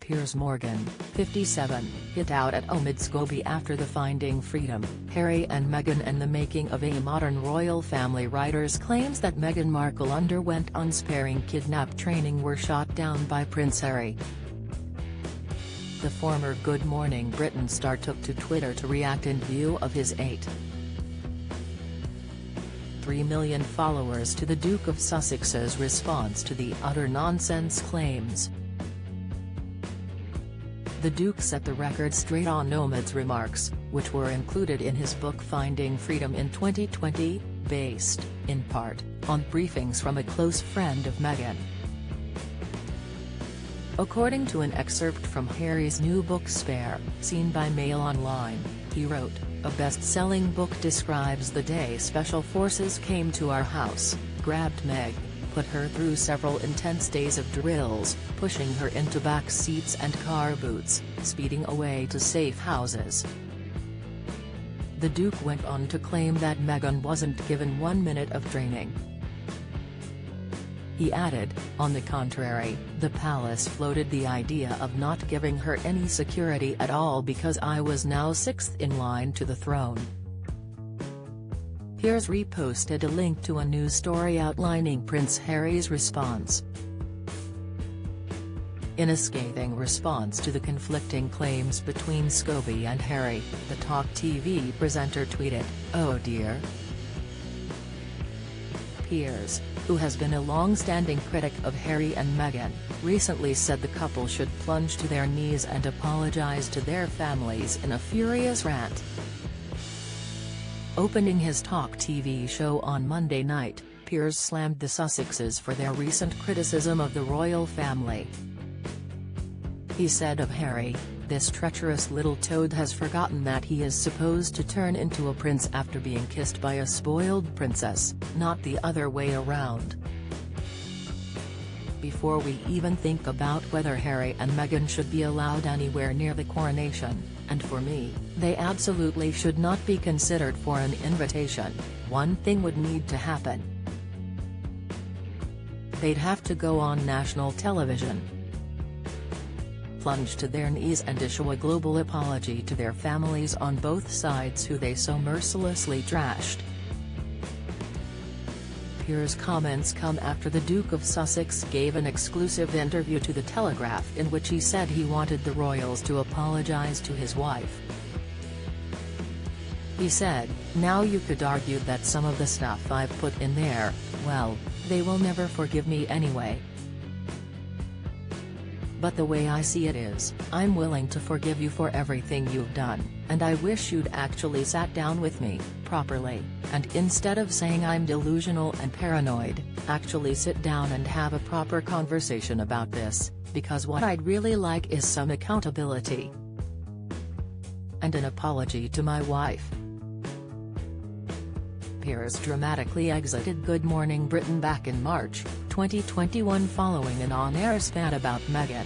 Piers Morgan, 57, hit out at Omid Scobie after the Finding Freedom, Harry and Meghan and the Making of a Modern Royal Family writers claims that Meghan Markle underwent unsparing kidnap training were shot down by Prince Harry. The former Good Morning Britain star took to Twitter to react in view of his 8.3 million followers to the Duke of Sussex's response to the utter nonsense claims. The Duke set the record straight on Omid's remarks, which were included in his book Finding Freedom in 2020, based, in part, on briefings from a close friend of Meghan. According to an excerpt from Harry's new book Spare, seen by Mail Online, he wrote, "A best-selling book describes the day special forces came to our house, grabbed Meg, put her through several intense days of drills, pushing her into back seats and car boots, speeding away to safe houses." The Duke went on to claim that Meghan wasn't given 1 minute of training. He added, "On the contrary, the palace floated the idea of not giving her any security at all because I was now 6th in line to the throne." Piers reposted a link to a news story outlining Prince Harry's response. In a scathing response to the conflicting claims between Scobie and Harry, the Talk TV presenter tweeted, "Oh dear." Piers, who has been a long-standing critic of Harry and Meghan, recently said the couple should plunge to their knees and apologize to their families in a furious rant. Opening his Talk TV show on Monday night, Piers slammed the Sussexes for their recent criticism of the royal family. He said of Harry, "This treacherous little toad has forgotten that he is supposed to turn into a prince after being kissed by a spoiled princess, not the other way around." Before we even think about whether Harry and Meghan should be allowed anywhere near the coronation, and for me, they absolutely should not be considered for an invitation, one thing would need to happen. They'd have to go on national television, plunge to their knees and issue a global apology to their families on both sides who they so mercilessly trashed. Piers' comments come after the Duke of Sussex gave an exclusive interview to The Telegraph in which he said he wanted the royals to apologise to his wife. He said, "Now you could argue that some of the stuff I've put in there, well, they will never forgive me anyway. But the way I see it is, I'm willing to forgive you for everything you've done, and I wish you'd actually sat down with me, properly, and instead of saying I'm delusional and paranoid, actually sit down and have a proper conversation about this, because what I'd really like is some accountability. And an apology to my wife." Piers dramatically exited Good Morning Britain back in March 2021 following an on-air spat about Meghan.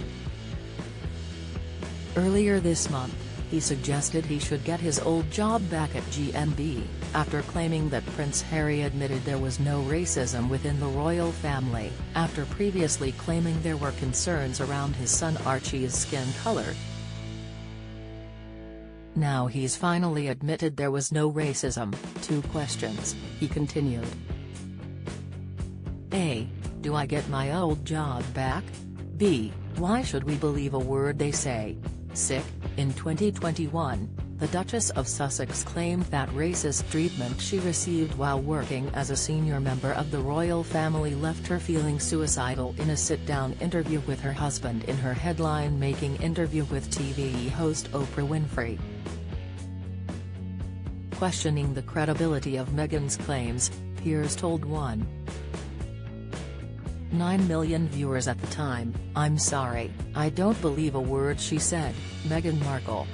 Earlier this month, he suggested he should get his old job back at GMB, after claiming that Prince Harry admitted there was no racism within the royal family, after previously claiming there were concerns around his son Archie's skin color. Now he's finally admitted there was no racism. 2 questions, he continued. A. Do I get my old job back? B. Why should we believe a word they say? Sick. In 2021, the Duchess of Sussex claimed that racist treatment she received while working as a senior member of the royal family left her feeling suicidal in a sit-down interview with her husband in her headline-making interview with TV host Oprah Winfrey. Questioning the credibility of Meghan's claims, Piers told 1.9 million viewers at the time, "I'm sorry, I don't believe a word she said, Meghan Markle.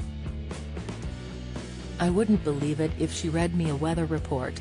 I wouldn't believe it if she read me a weather report,"